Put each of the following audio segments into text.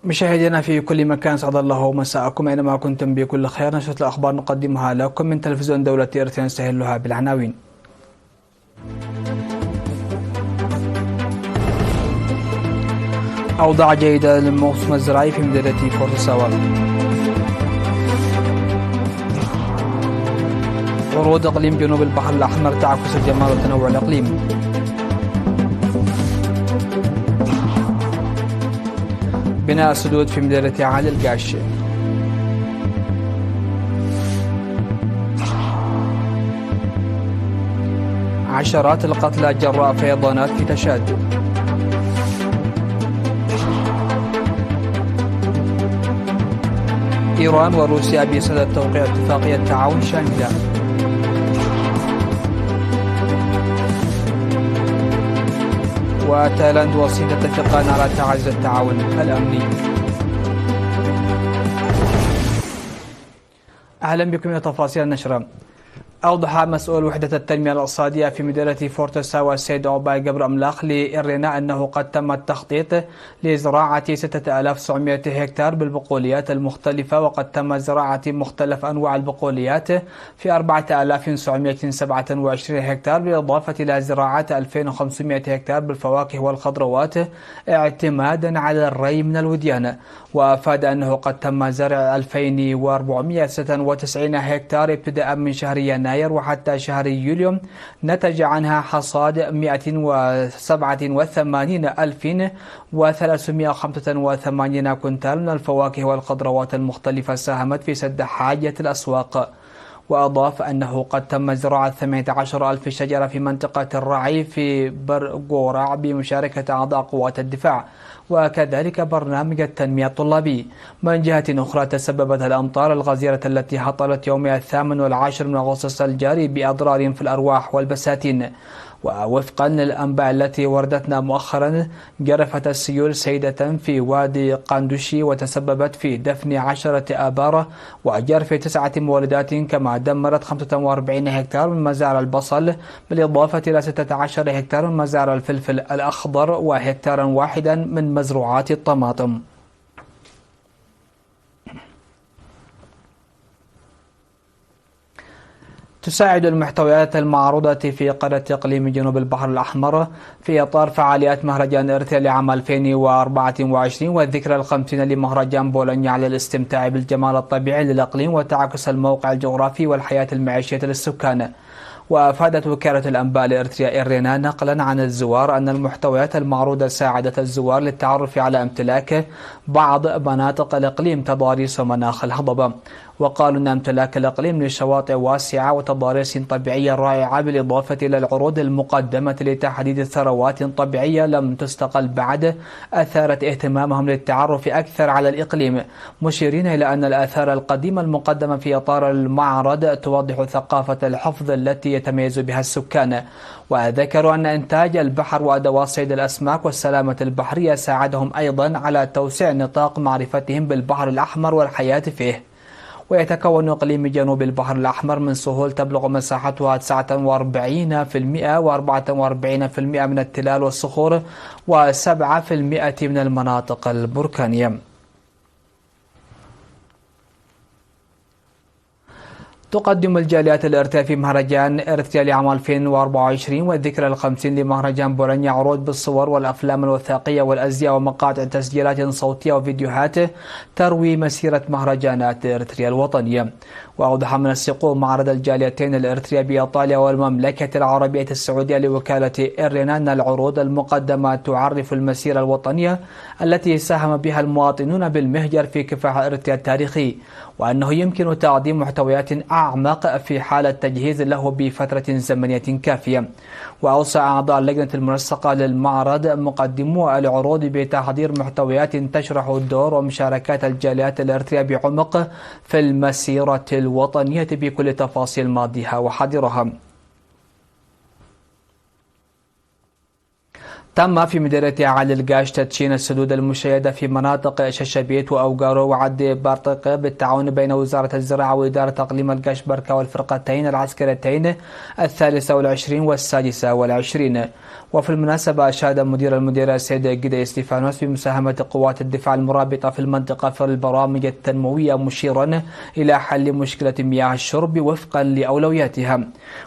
مشاهدينا في كل مكان، سعد الله مساءكم أينما كنتم بكل خير. نشرة الأخبار نقدمها لكم من تلفزيون دولة إرث، نستهلها بالعناوين. أوضاع جيدة للموسم الزراعي في مدينة فورتساوا. عروض إقليم جنوب البحر الأحمر تعكس الجمال وتنوع الإقليم. بناء سدود في مدينة علي القاش. عشرات القتلى جراء فيضانات في تشاد. إيران وروسيا بصدد توقيع اتفاقية تعاون شاملة. وتايلاند والصين تتفقان على تعزيز التعاون الأمني. أهلا بكم إلى تفاصيل النشرة. أوضح مسؤول وحدة التنمية الاقتصادية في مدينة فورتساوا السيد عباي جبر أملاخ لإرنا أنه قد تم التخطيط لزراعة 6900 هكتار بالبقوليات المختلفة، وقد تم زراعة مختلف أنواع البقوليات في 4927 هكتار، بالإضافة إلى زراعة 2500 هكتار بالفواكه والخضروات اعتمادا على الري من الوديان. وأفاد أنه قد تم زرع 2496 هكتار ابتداء من شهر يناير وحتى شهر يوليو، نتج عنها حصاد 187385 كنتال من الفواكه والخضروات المختلفة، ساهمت في سد حاجة الأسواق. وأضاف أنه قد تم زراعة 18,000 شجرة في منطقة الرعي في برغورع بمشاركة أعضاء قوات الدفاع، وكذلك برنامج التنمية الطلابي. من جهة أخرى، تسببت الأمطار الغزيرة التي هطلت يومي 8 و10 من أغسطس الجاري بأضرار في الأرواح والبساتين. ووفقا للأنباء التي وردتنا مؤخرا، جرفت السيول سيدة في وادي قندوشي وتسببت في دفن 10 آبار وجرف 9 مولدات، كما دمرت 45 هكتار من مزارع البصل، بالإضافة إلى 16 هكتار من مزارع الفلفل الأخضر وهكتارا واحدا من مزروعات الطماطم. تساعد المحتويات المعروضة في قرية إقليم جنوب البحر الأحمر في إطار فعاليات مهرجان إرثيا لعام 2024 والذكرى ال50 لمهرجان بولونيا على الاستمتاع بالجمال الطبيعي للإقليم وتعكس الموقع الجغرافي والحياة المعيشية للسكان. وأفادت وكالة الأنباء لإرتريا إرينا نقلا عن الزوار أن المحتويات المعروضة ساعدت الزوار للتعرف على امتلاك بعض مناطق الإقليم تضاريس ومناخ الهضبة. وقالوا أن امتلاك الإقليم لشواطئ واسعة وتضاريس طبيعية رائعة، بالإضافة إلى العروض المقدمة لتحديد ثروات طبيعية لم تستقل بعد، أثارت اهتمامهم للتعرف أكثر على الإقليم، مشيرين إلى أن الآثار القديمة المقدمة في إطار المعرض توضح ثقافة الحفظ التي يتميز بها السكان. وذكروا أن إنتاج البحر وأدوات صيد الأسماك والسلامة البحرية ساعدهم أيضا على توسيع نطاق معرفتهم بالبحر الأحمر والحياة فيه. ويتكون إقليم جنوب البحر الأحمر من سهول تبلغ مساحتها 49% و44% من التلال والصخور و7% من المناطق البركانية. تقدم الجاليات الإرثية في مهرجان إرثيا لعام 2024 والذكرى ال50 لمهرجان بولونيا عروض بالصور والأفلام الوثائقية والأزياء ومقاطع تسجيلات صوتية وفيديوهات تروي مسيرة مهرجانات إرثيا الوطنية. وأوضح منسقو معرض الجاليتين الإرثية بإيطاليا والمملكة العربية السعودية لوكالة إرينا أن العروض المقدمة تعرف المسيرة الوطنية التي ساهم بها المواطنون بالمهجر في كفاح إرثيا التاريخي، وأنه يمكن تقديم محتويات أعمق في حالة تجهيز له بفترة زمنية كافية. وأوصى أعضاء اللجنة المنسقة للمعرض مقدمو العروض بتحضير محتويات تشرح دور ومشاركات الجاليات الإرثية بعمق في المسيرة الوطنية بكل تفاصيل ماضيها وحاضرها. تم في مديرية عالي القاش تدشين السدود المشيدة في مناطق ششبيت وأوقارو وعد بارطقة بالتعاون بين وزارة الزراعة وإدارة إقليم القاش بركة والفرقتين العسكريتين 23 و26. وفي المناسبة أشاد مدير المديرية السيد جدي ستيفانوس بمساهمة قوات الدفاع المرابطة في المنطقة في البرامج التنموية مشيرا إلى حل مشكلة مياه الشرب وفقا لأولوياتها.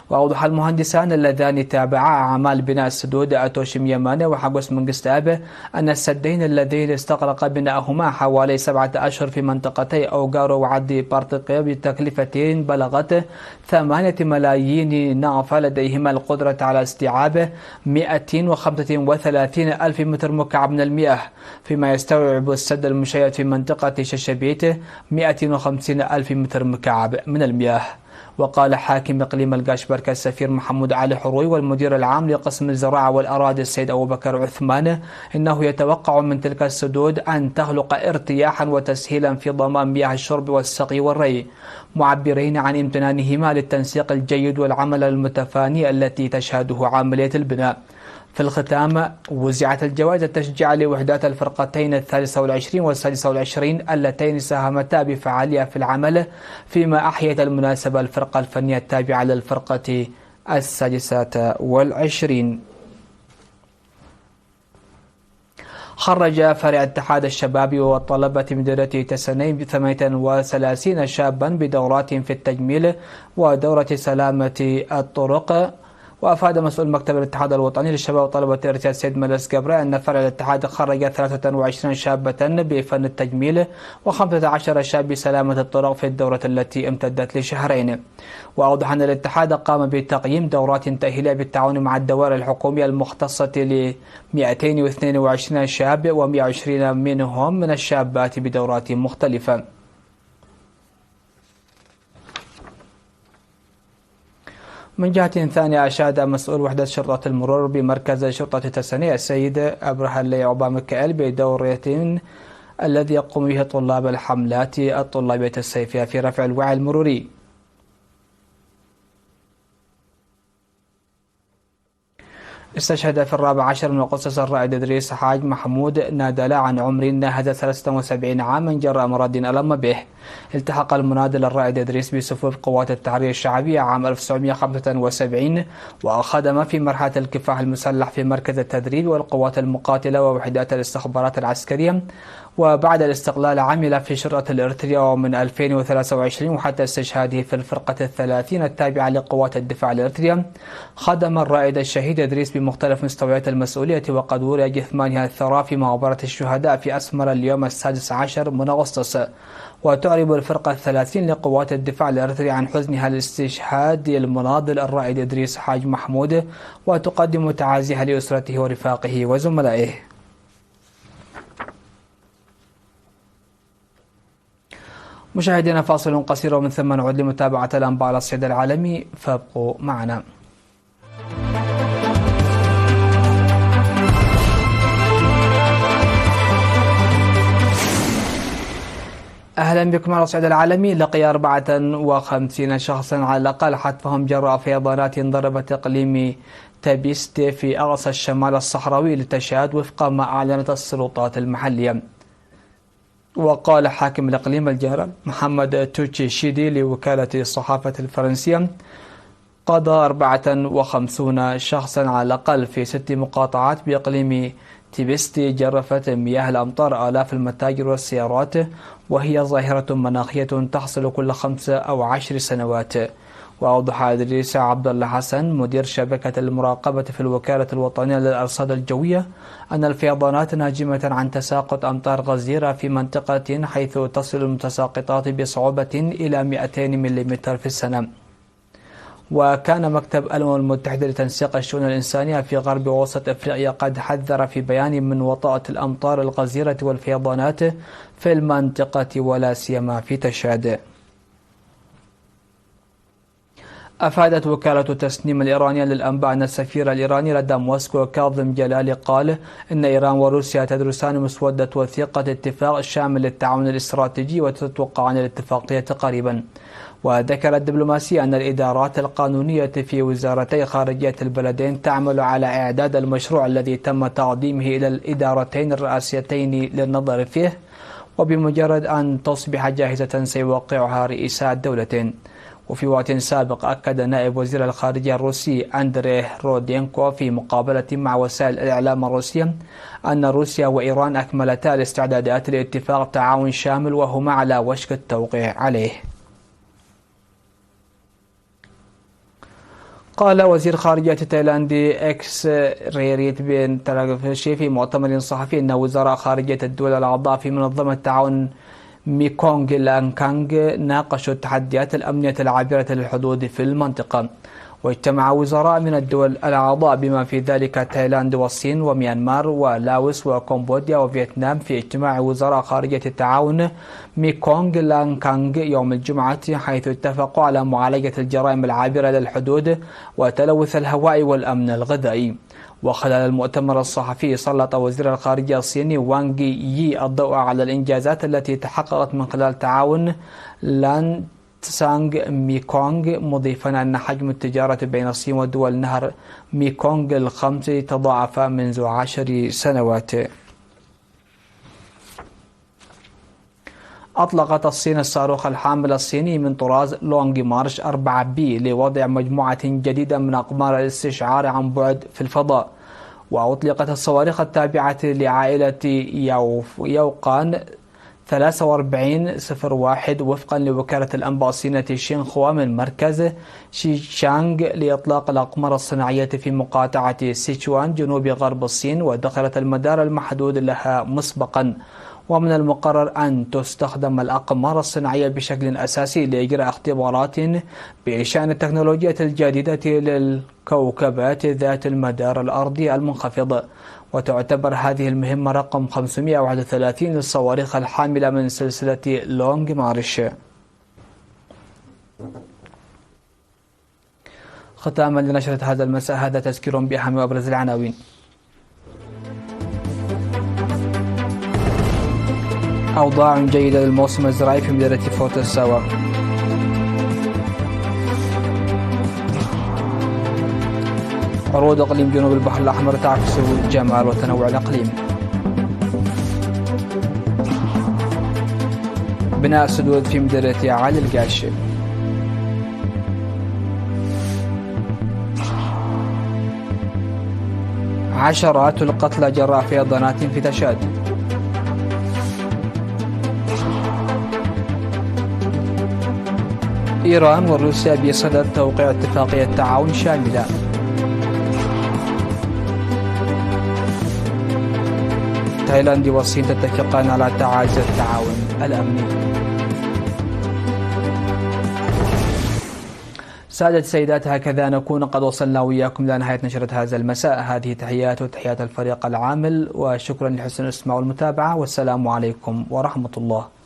وأوضح المهندسان اللذان تابعا أعمال بناء السدود أتوشم يمانة وحقوس منقستابه أن السدين اللذين استغرق بناءهما حوالي 7 أشهر في منطقتي أوقارو وعد بارطقة بتكلفة بلغت 8 ملايين ناف لديهما القدرة على استيعاب 135 ألف متر مكعب من المياه، فيما يستوعب السد المشيد في منطقة ششبيت 250 ألف متر مكعب من المياه. وقال حاكم إقليم القاش بركة السفير محمود علي حروي والمدير العام لقسم الزراعة والأراضي السيد أبو بكر عثمان إنه يتوقع من تلك السدود أن تخلق ارتياحا وتسهيلا في ضمان مياه الشرب والسقي والري، معبرين عن امتنانهما للتنسيق الجيد والعمل المتفاني التي تشهده عملية البناء. في الختام وزعت الجوائز التشجيع لوحدات الفرقتين 23 و26 اللتين ساهمتا بفعالية في العمل، فيما أحيت المناسبة الفرقة الفنية التابعة للفرقة 26. خرج فرع اتحاد الشباب والطلبة مديرية تسنيم 38 شابا بدورات في التجميل ودورة سلامة الطرق. وأفاد مسؤول مكتب الاتحاد الوطني للشباب وطلبة الارتياد السيد ملس جبرة أن فرع الاتحاد خرج 23 شابة بفن التجميل و15 شاب بسلامة الطرق في الدورة التي امتدت لشهرين. وأوضح أن الاتحاد قام بتقييم دورات تأهيلية بالتعاون مع الدوائر الحكومية المختصة ل 222 شاب و120 منهم من الشابات بدورات مختلفة. من جهة ثانية أشاد مسؤول وحدة شرطة المرور بمركز شرطة تسنية السيد أبرهة الليعوبا مكائيل بدورة الذي يقوم به طلاب الحملات الطلابية الصيفية في رفع الوعي المروري. استشهد في 14 من أغسطس الرائد إدريس حاج محمود نادل عن عمر ناهز 73 عاما جراء مرض ألم به. التحق المنادل الرائد إدريس بصفوف قوات التحرير الشعبية عام 1975 وخدم في مرحلة الكفاح المسلح في مركز التدريب والقوات المقاتلة ووحدات الاستخبارات العسكرية، وبعد الاستقلال عمل في شرطة الإرتريا ومن 2023 وحتى استشهاده في الفرقة 30 التابعة لقوات الدفاع الإرتريا. خدم الرائد الشهيد إدريس بمختلف مستويات المسؤولية، وقد ولي جثمانها الثراء في مقبرة الشهداء في أسمر اليوم 16 من أغسطس. وتعرب الفرقة 30 لقوات الدفاع الإرتريا عن حزنها لاستشهاد المناضل الرائد إدريس حاج محمود، وتقدم تعازيها لأسرته ورفاقه وزملائه. مشاهدينا فاصل قصير ومن ثم نعود لمتابعة الأنباء على الصعيد العالمي، فابقوا معنا. أهلا بكم على الصعيد العالمي. لقي 54 شخصا على الأقل حتفهم جراء فيضانات ضربت إقليم تبيست في أقصى الشمال الصحراوي لتشاد وفق ما أعلنت السلطات المحلية. وقال حاكم الإقليم الجنرال محمد توتشي شيدي لوكالة الصحافة الفرنسية قضى 54 شخصا على الأقل في 6 مقاطعات بإقليم تبيستي جرفت مياه الأمطار آلاف المتاجر والسيارات، وهي ظاهرة مناخية تحصل كل 5 أو 10 سنوات. وأوضح إدريس عبد الله حسن مدير شبكة المراقبة في الوكالة الوطنية للأرصاد الجوية أن الفيضانات ناجمة عن تساقط أمطار غزيرة في منطقة حيث تصل المتساقطات بصعوبة إلى 200 ملم في السنة. وكان مكتب الأمم المتحدة لتنسيق الشؤون الإنسانية في غرب ووسط أفريقيا قد حذر في بيان من وطأة الأمطار الغزيرة والفيضانات في المنطقة ولا سيما في تشاد. أفادت وكالة تسنيم الإيرانية للأنباء أن السفير الإيراني لدى موسكو كاظم جلالي قال إن إيران وروسيا تدرسان مسودة وثيقة اتفاق شامل للتعاون الاستراتيجي وتتوقعان الاتفاقية قريبا. وذكر الدبلوماسي أن الإدارات القانونية في وزارتي خارجية البلدين تعمل على إعداد المشروع الذي تم تقديمه إلى الإدارتين الرئاسيتين للنظر فيه، وبمجرد أن تصبح جاهزة سيوقعها رئيسا الدولتين. وفي وقت سابق أكد نائب وزير الخارجية الروسي أندريه رودينكو في مقابلة مع وسائل الإعلام الروسية أن روسيا وإيران أكملتا الاستعدادات لاتفاق تعاون شامل وهما على وشك التوقيع عليه. قال وزير خارجية تايلاند إكس ريريت بن تراغفشي في مؤتمر صحفي أن وزراء خارجية الدول الأعضاء في منظمة التعاون ميكونغ لانكانغ ناقشوا التحديات الأمنية العابرة للحدود في المنطقة. واجتمع وزراء من الدول الأعضاء بما في ذلك تايلاند والصين وميانمار ولاوس وكمبوديا وفيتنام في اجتماع وزراء خارجية التعاون ميكونغ لانكانغ يوم الجمعة، حيث اتفقوا على معالجة الجرائم العابرة للحدود وتلوث الهواء والأمن الغذائي. وخلال المؤتمر الصحفي سلط وزير الخارجية الصيني وانغ يي الضوء على الإنجازات التي تحققت من خلال تعاون لان تسانغ ميكونغ، مضيفا أن حجم التجارة بين الصين ودول نهر ميكونغ الخمس تضاعف منذ 10 سنوات. أطلقت الصين الصاروخ الحامل الصيني من طراز لونغ مارش 4B لوضع مجموعة جديدة من أقمار الاستشعار عن بعد في الفضاء. وأطلقت الصواريخ التابعة لعائلة يوقان 4301 وفقا لوكالة الأنباء الصينية شينخوا من مركز شيشانغ لإطلاق الأقمار الصناعية في مقاطعة سيتشوان جنوب غرب الصين، ودخلت المدار المحدود لها مسبقا. ومن المقرر أن تستخدم الأقمار الصناعية بشكل أساسي لإجراء اختبارات بشأن التكنولوجيا الجديدة للكوكبات ذات المدار الأرضي المنخفض. وتعتبر هذه المهمة رقم 531 للصواريخ الحاملة من سلسلة لونغ مارش. ختاما لنشرة هذا المساء، هذا تذكير بأهم وأبرز العناوين. أوضاع جيدة للموسم الزراعي في مدينة فورت الساوا. عروض إقليم جنوب البحر الأحمر تعكس جمال وتنوع الإقليم. بناء سدود في مدينة عالي القاش. عشرات القتلى جراء فيضانات في تشاد. إيران وروسيا بصدد توقيع اتفاقية تعاون شاملة. تايلاند والصين تتفقان على تعزيز التعاون الأمني. سادة السيدات، هكذا نكون قد وصلنا وإياكم لنهاية نشرة هذا المساء. هذه تحيات وتحيات الفريق العامل، وشكرا لحسن الاستماع والمتابعة، والسلام عليكم ورحمة الله.